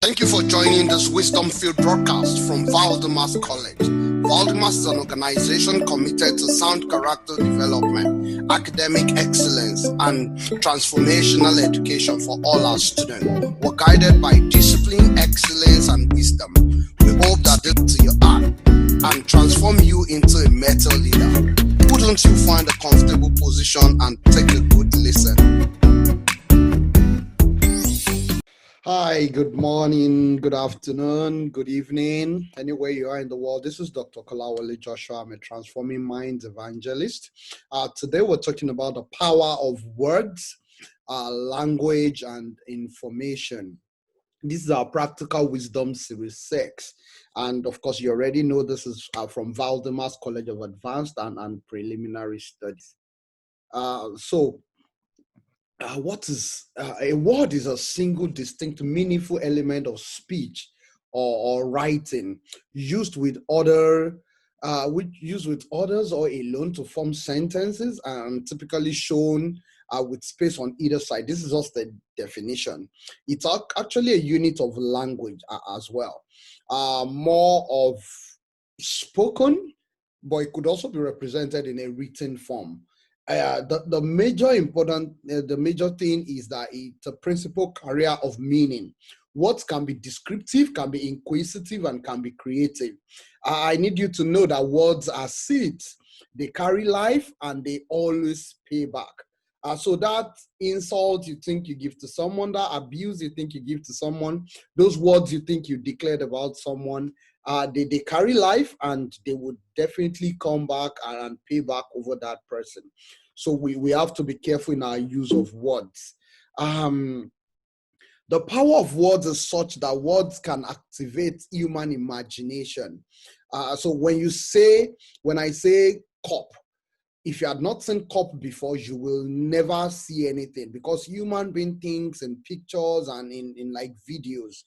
Thank you for joining this Wisdom Field broadcast from VALDYMAS College. VALDYMAS is an organization committed to sound character development, academic excellence, and transformational education for all our students. We're guided by discipline, excellence, and wisdom. We hope that this to your heart and transform you into a metal leader. Wouldn't you find a comfortable position and take a good listen? Hi, good morning, good afternoon, good evening, anywhere you are in the world. This is Dr. Kolawole Joshua. I'm a Transforming Minds evangelist. Today we're talking about the power of words, language, and information. This is our Practical Wisdom Series 6. And of course, you already know this is from VALDYMAS College of Advanced and Preliminary Studies. What is a word is a single, distinct, meaningful element of speech or writing used with others or alone to form sentences and typically shown with space on either side. This is just the definition. It's actually a unit of language as well. More of spoken, but it could also be represented in a written form. The major thing is that it's a principal carrier of meaning. Words can be descriptive, can be inquisitive, and can be creative. I need you to know that words are seeds. They carry life and they always pay back. So that insult you think you give to someone, that abuse you think you give to someone, those words you think you declared about someone, they carry life and they would definitely come back and pay back over that person. So we have to be careful in our use of words. The power of words is such that words can activate human imagination. So when I say cup, if you had not seen cup before, you will never see anything because human being thinks in pictures and in like videos.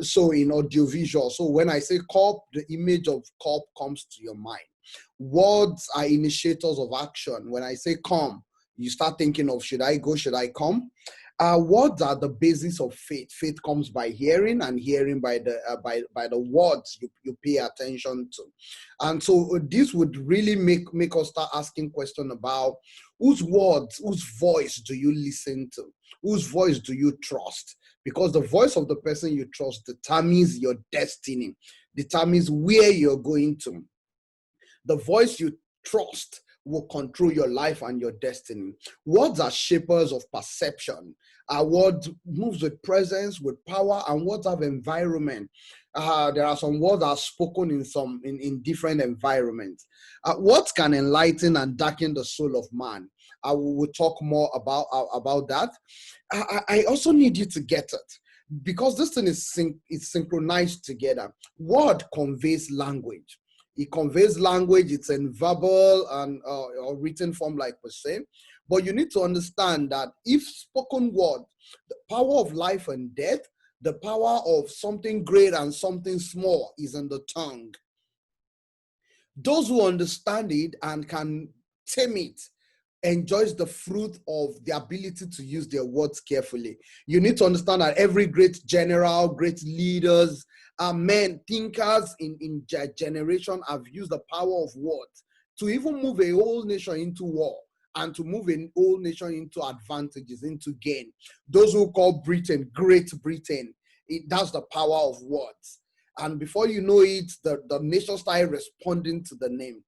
So in audiovisual. So when I say cup, the image of cup comes to your mind. Words are initiators of action. When I say come, you start thinking of should I go, should I come? Words are the basis of faith. Faith comes by hearing, and hearing by the words you pay attention to. And so this would really make us start asking questions about whose words, whose voice do you listen to? Whose voice do you trust? Because the voice of the person you trust determines your destiny, determines where you're going to. The voice you trust will control your life and your destiny. Words are shapers of perception. Our word moves with presence, with power, and words have environment. There are some words that are spoken in different environments. Words can enlighten and darken the soul of man. I will talk more about that. I also need you to get it because this thing is synchronized together. Word conveys language. It conveys language. It's in verbal and or written form, like we say. But you need to understand that if spoken word, the power of life and death, the power of something great and something small is in the tongue. Those who understand it and can tame it enjoys the fruit of the ability to use their words carefully. You need to understand that every great general, great leaders, men, thinkers in generation have used the power of words to even move a whole nation into war and to move a whole nation into advantages, into gain. Those who call Britain Great Britain, that's the power of words. And before you know it, the nation started responding to the name.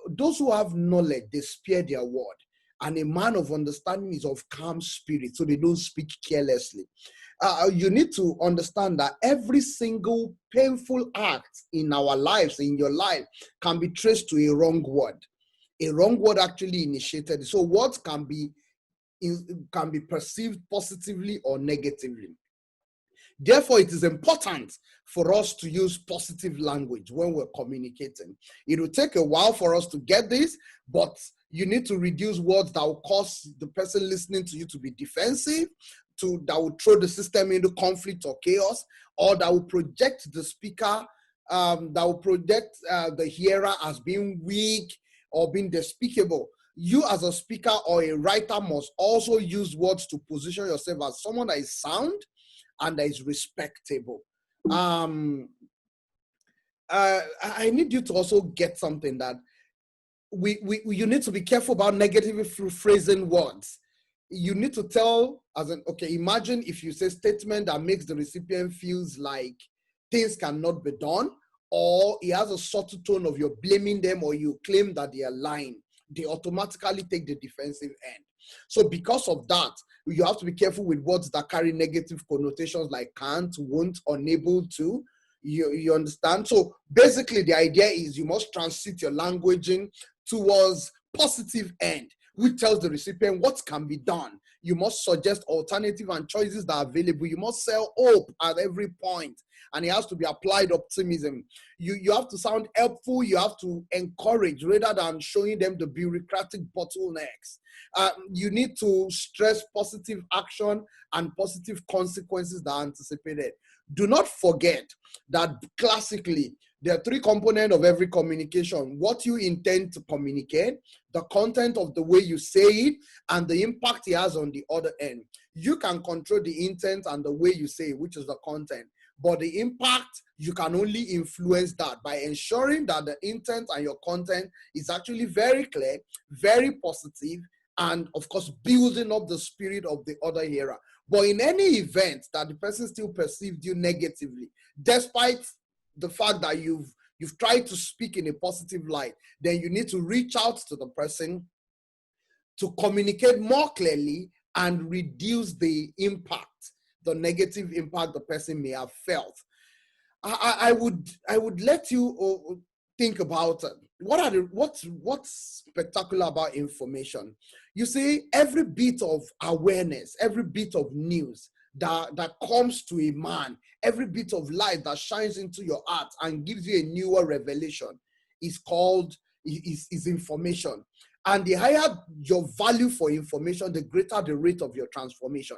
Those who have knowledge, they spare their word. And a man of understanding is of calm spirit, so they don't speak carelessly. You need to understand that every single painful act in our lives, in your life, can be traced to a wrong word. A wrong word actually initiated it. So words can be perceived positively or negatively. Therefore, it is important for us to use positive language when we're communicating. It will take a while for us to get this, but you need to reduce words that will cause the person listening to you to be defensive, that will throw the system into conflict or chaos, or that will project the speaker, that will project the hearer as being weak or being despicable. You as a speaker or a writer must also use words to position yourself as someone that is sound, and that is respectable. I need you to also get something that you need to be careful about negatively phrasing words. You need to tell, as an, okay, imagine if you say statement that makes the recipient feels like things cannot be done, or it has a subtle tone of you're blaming them, or you claim that they are lying, they automatically take the defensive end. So because of that, you have to be careful with words that carry negative connotations like can't, won't, unable to. You understand? So basically the idea is you must transit your languaging towards positive end, which tells the recipient what can be done. You must suggest alternative and choices that are available. You must sell hope at every point, and it has to be applied optimism. You have to sound helpful. You have to encourage rather than showing them the bureaucratic bottlenecks. You need to stress positive action and positive consequences that are anticipated. Do not forget that classically, there are three components of every communication: what you intend to communicate, the content of the way you say it, and the impact it has on the other end. You can control the intent and the way you say it, which is the content. But the impact, you can only influence that by ensuring that the intent and your content is actually very clear, very positive, and of course, building up the spirit of the other hearer. But in any event that the person still perceived you negatively, despite the fact that you've tried to speak in a positive light, then you need to reach out to the person to communicate more clearly and reduce the impact, the negative impact the person may have felt. I would let you think about what's spectacular about information. You see, every bit of awareness, every bit of news that comes to a man, every bit of light that shines into your heart and gives you a newer revelation is called is information. And the higher your value for information, the greater the rate of your transformation.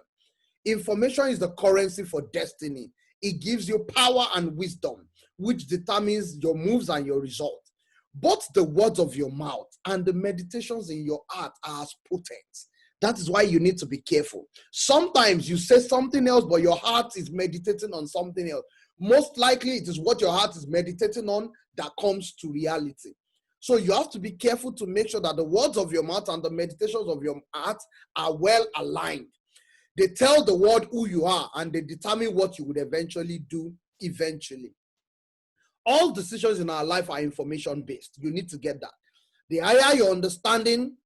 Information is the currency for destiny. It gives you power and wisdom, which determines your moves and your results. Both the words of your mouth and the meditations in your heart are as potent. That is why you need to be careful. Sometimes you say something else, but your heart is meditating on something else. Most likely, it is what your heart is meditating on that comes to reality. So you have to be careful to make sure that the words of your mouth and the meditations of your heart are well aligned. They tell the world who you are, and they determine what you would eventually do eventually. All decisions in our life are information based. You need to get that. The higher your understanding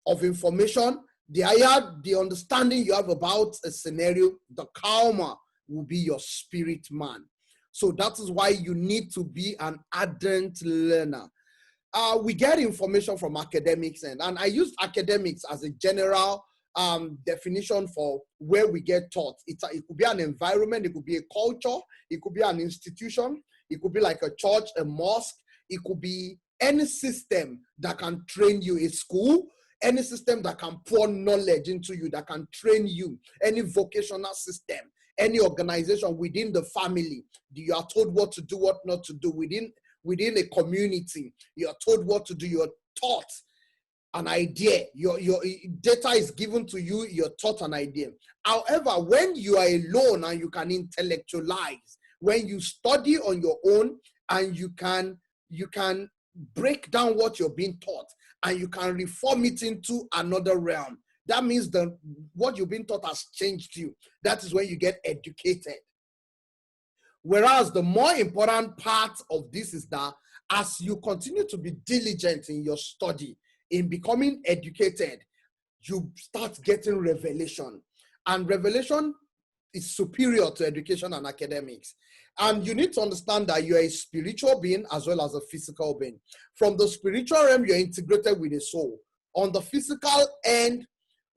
of information, the higher the understanding you have about a scenario, the calmer will be your spirit man. So that is why you need to be an ardent learner. We get information from academics, and I use academics as a general definition for where we get taught. It could be an environment, it could be a culture, it could be an institution, it could be like a church, a mosque, it could be any system that can train you, a school, any system that can pour knowledge into you, that can train you, any vocational system, any organization within the family. You are told what to do, what not to do. Within a community, you are told what to do, you're taught an idea, your data is given to you, you're taught an idea. However, when you are alone and you can intellectualize, when you study on your own and you can break down what you're being taught and you can reform it into another realm, that means that what you've been taught has changed you. That is when you get educated. Whereas the more important part of this is that as you continue to be diligent in your study, in becoming educated, you start getting revelation. And revelation is superior to education and academics. And you need to understand that you are a spiritual being as well as a physical being. From the spiritual realm, you're integrated with the soul. On the physical end,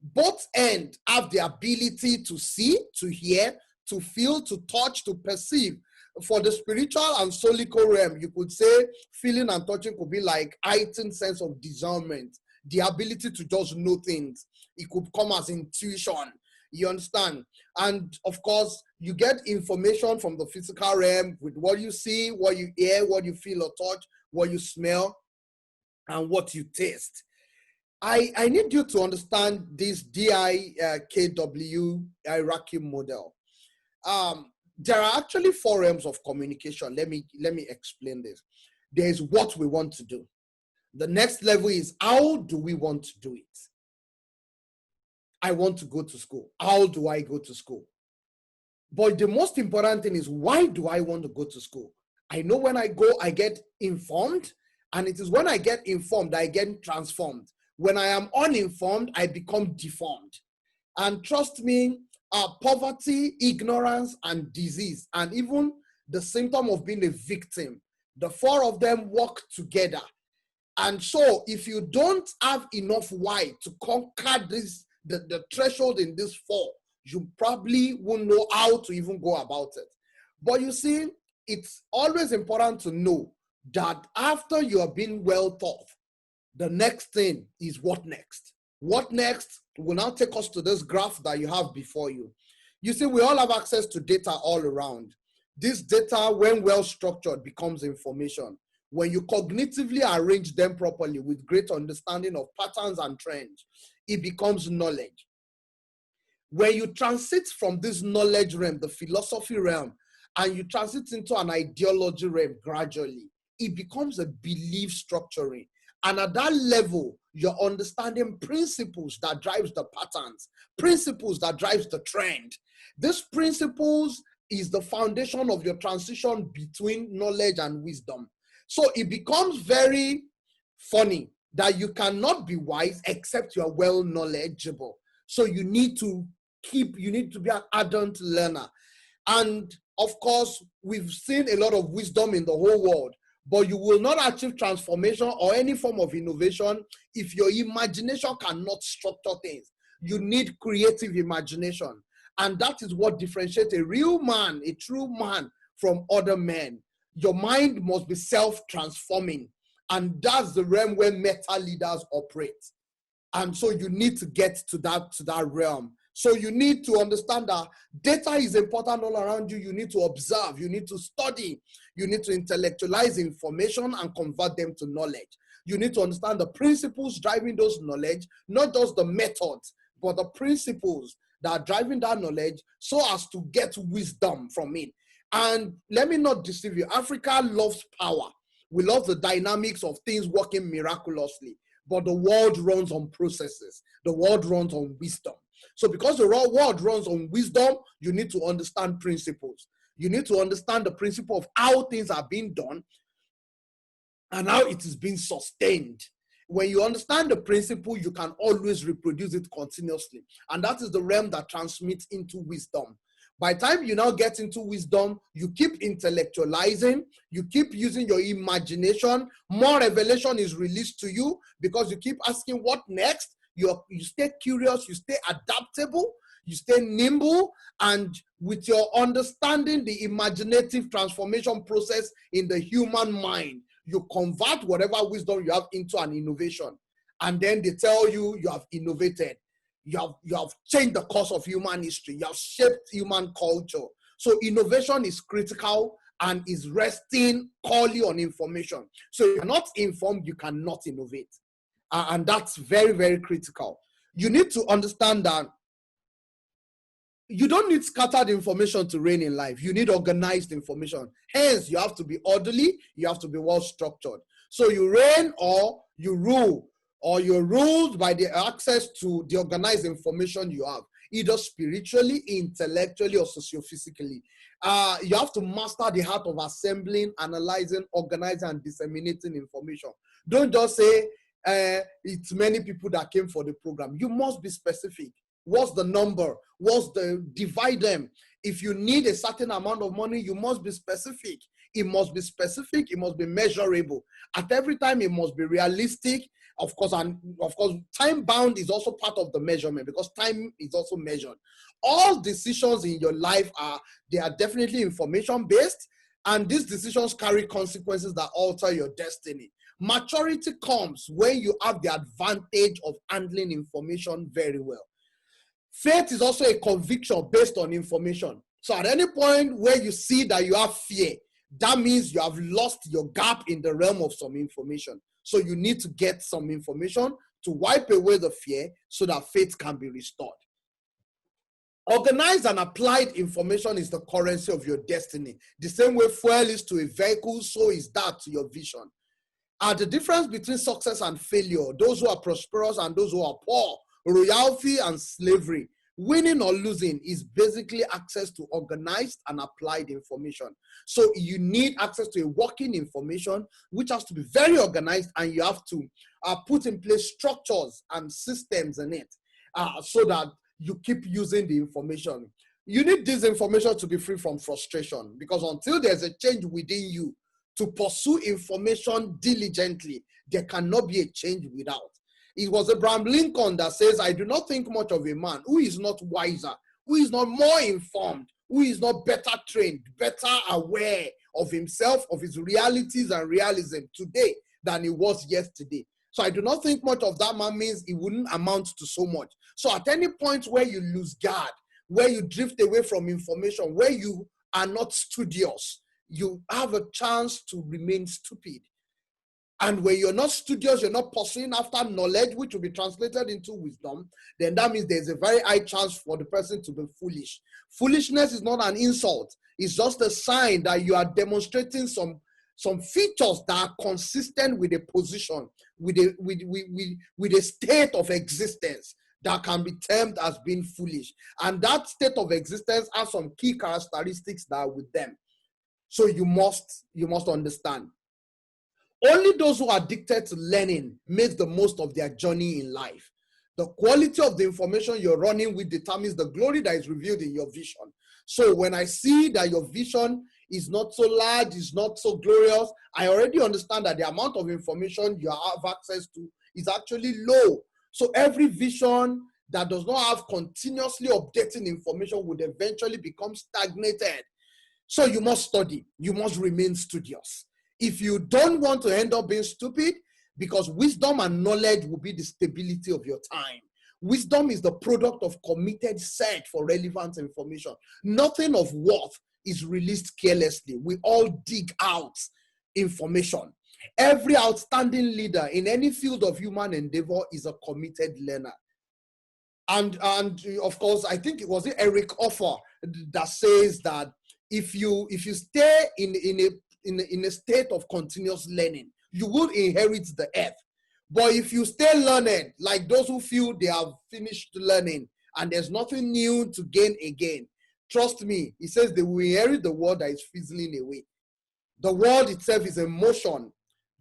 both ends have the ability to see, to hear, to feel, to touch, to perceive. For the spiritual and soulical realm, you could say feeling and touching could be like heightened sense of discernment, the ability to just know things. It could come as intuition. You understand? And of course, you get information from the physical realm with what you see, what you hear, what you feel or touch, what you smell, and what you taste. I need you to understand this DIKW hierarchy model. There are actually four realms of communication. Let me explain this. There is what we want to do. The next level is how do we want to do it? I want to go to school. How do I go to school? But the most important thing is, why do I want to go to school? I know when I go, I get informed, and it is when I get informed, I get transformed. When I am uninformed, I become deformed. And trust me, poverty, ignorance, and disease, and even the symptom of being a victim, the four of them work together. And so if you don't have enough why to conquer this, the threshold in this four, you probably won't know how to even go about it. But you see, it's always important to know that after you are being well taught, the next thing is what next. What next will now take us to this graph that you have before you. You see, we all have access to data all around. This data, when well structured, becomes information. When you cognitively arrange them properly with great understanding of patterns and trends, it becomes knowledge. When you transit from this knowledge realm, the philosophy realm, and you transit into an ideology realm gradually, it becomes a belief structuring. And at that level, you're understanding principles that drives the patterns, principles that drives the trend. These principles is the foundation of your transition between knowledge and wisdom. So it becomes very funny that you cannot be wise except you are well knowledgeable. So you need to be an ardent learner. And of course, we've seen a lot of wisdom in the whole world, but you will not achieve transformation or any form of innovation if your imagination cannot structure things. You need creative imagination. And that is what differentiates a real man, a true man, from other men. Your mind must be self-transforming. And that's the realm where meta leaders operate. And so you need to get to that realm. So you need to understand that data is important all around you. You need to observe, you need to study, you need to intellectualize information and convert them to knowledge. You need to understand the principles driving those knowledge, not just the methods, but the principles that are driving that knowledge so as to get wisdom from it. And let me not deceive you, Africa loves power. We love the dynamics of things working miraculously, but the world runs on processes. The world runs on wisdom. So because the world runs on wisdom, you need to understand principles. You need to understand the principle of how things are being done and how it is being sustained. When you understand the principle, you can always reproduce it continuously. And that is the realm that transmits into wisdom. By the time you now get into wisdom, you keep intellectualizing, you keep using your imagination, more revelation is released to you because you keep asking what next. You stay curious, you stay adaptable, you stay nimble, and with your understanding the imaginative transformation process in the human mind, you convert whatever wisdom you have into an innovation. And then they tell you you have innovated. You have changed the course of human history. You have shaped human culture. So innovation is critical and is resting wholly on information. So if you're not informed, you cannot innovate. And that's very, very critical. You need to understand that you don't need scattered information to reign in life. You need organized information. Hence, you have to be orderly. You have to be well structured. So you reign or you rule, or you're ruled by the access to the organized information you have, either spiritually, intellectually, or sociophysically. You have to master the art of assembling, analyzing, organizing, and disseminating information. Don't just say, it's many people that came for the program. You must be specific. What's the number? Divide them. If you need a certain amount of money, you must be specific. It must be specific. It must be measurable. At every time, it must be realistic. Of course, time bound is also part of the measurement because time is also measured. All decisions in your life are definitely information based, and these decisions carry consequences that alter your destiny. Maturity comes when you have the advantage of handling information very well. Faith is also a conviction based on information. So at any point where you see that you have fear, that means you have lost your gap in the realm of some information. So you need to get some information to wipe away the fear so that faith can be restored. Organized and applied information is the currency of your destiny. The same way fuel is to a vehicle, so is that to your vision. The difference between success and failure, those who are prosperous and those who are poor, royalty and slavery, winning or losing, is basically access to organized and applied information. So you need access to a working information, which has to be very organized, and you have to put in place structures and systems in it so that you keep using the information. You need this information to be free from frustration, because until there's a change within you to pursue information diligently, there cannot be a change without. It was Abraham Lincoln that says, I do not think much of a man who is not wiser, who is not more informed, who is not better trained, better aware of himself, of his realities and realism today than he was yesterday. So I do not think much of that man means it wouldn't amount to so much. So at any point where you lose guard, where you drift away from information, where you are not studious, you have a chance to remain stupid. And when you're not studious, you're not pursuing after knowledge, which will be translated into wisdom, then that means there's a very high chance for the person to be foolish. Foolishness is not an insult. It's just a sign that you are demonstrating some features that are consistent with a position, with a state of existence that can be termed as being foolish. And that state of existence has some key characteristics that are with them. So you must understand. Only those who are addicted to learning make the most of their journey in life. The quality of the information you're running with determines the glory that is revealed in your vision. So when I see that your vision is not so large, is not so glorious, I already understand that the amount of information you have access to is actually low. So every vision that does not have continuously updating information would eventually become stagnated. So you must study. You must remain studious. If you don't want to end up being stupid, because wisdom and knowledge will be the stability of your time. Wisdom is the product of committed search for relevant information. Nothing of worth is released carelessly. We all dig out information. Every outstanding leader in any field of human endeavor is a committed learner. And of course, I think it was Eric Offer that says that if you stay in a state of continuous learning, you will inherit the earth. But if you stay learned, like those who feel they have finished learning and there's nothing new to gain again, trust me, he says they will inherit the world that is fizzling away. The world itself is in motion.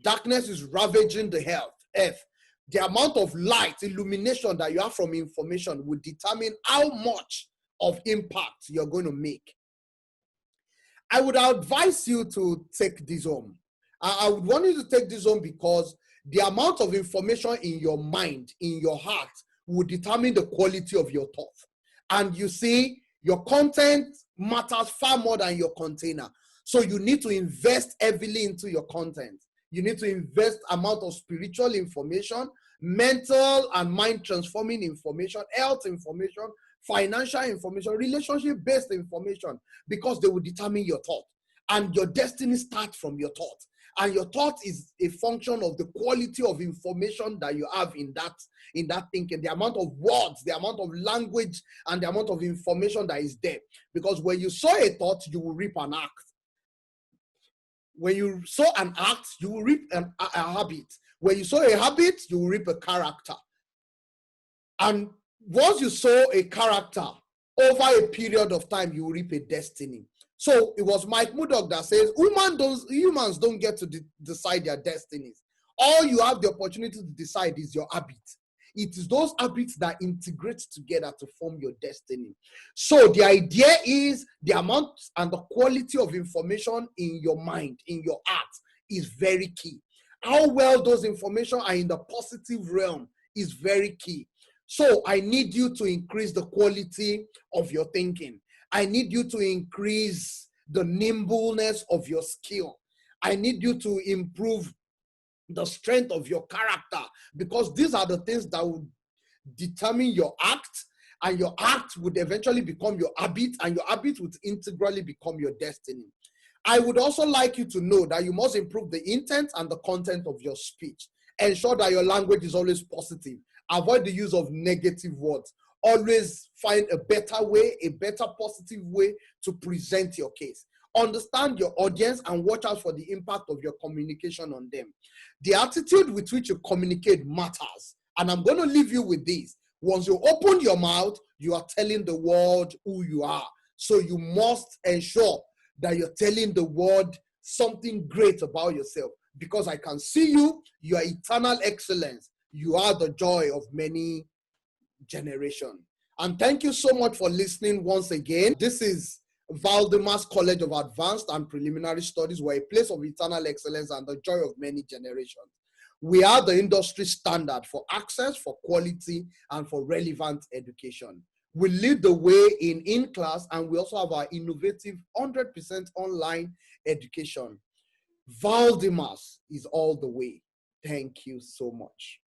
Darkness is ravaging the earth. The amount of light, illumination that you have from information will determine how much of impact you're going to make. I would advise you to take this home. I would want you to take this home because the amount of information in your mind, in your heart, will determine the quality of your thought. And you see, your content matters far more than your container. So you need to invest heavily into your content. You need to invest amount of spiritual information, mental and mind transforming information, health information, financial information, relationship-based information, because they will determine your thought. And your destiny starts from your thought. And your thought is a function of the quality of information that you have in that thinking, the amount of words, the amount of language, and the amount of information that is there. Because when you sow a thought, you will reap an act. When you sow an act, you will reap a habit. When you sow a habit, you will reap a character. And once you sow a character, over a period of time, you will reap a destiny. So it was Mike Murdoch that says, humans don't get to decide their destinies. All you have the opportunity to decide is your habit. It is those habits that integrate together to form your destiny. So the idea is the amount and the quality of information in your mind, in your heart, is very key. How well those information are in the positive realm is very key. So I need you to increase the quality of your thinking. I need you to increase the nimbleness of your skill. I need you to improve the strength of your character, because these are the things that will determine your act, and your act would eventually become your habit, and your habit would integrally become your destiny. I would also like you to know that you must improve the intent and the content of your speech. Ensure that your language is always positive. Avoid the use of negative words. always find a better way, a better positive way to present your case. Understand your audience and watch out for the impact of your communication on them. The attitude with which you communicate matters. And I'm going to leave you with this. Once you open your mouth, you are telling the world who you are. So you must ensure that you're telling the world something great about yourself. Because I can see you, you are eternal excellence. You are the joy of many generations. And thank you so much for listening once again. This is VALDYMAS College of Advanced and Preliminary Studies, where a place of eternal excellence and the joy of many generations. We are the industry standard for access, for quality, and for relevant education. We lead the way in in-class, and we also have our innovative 100% online education. VALDYMAS is all the way. Thank you so much.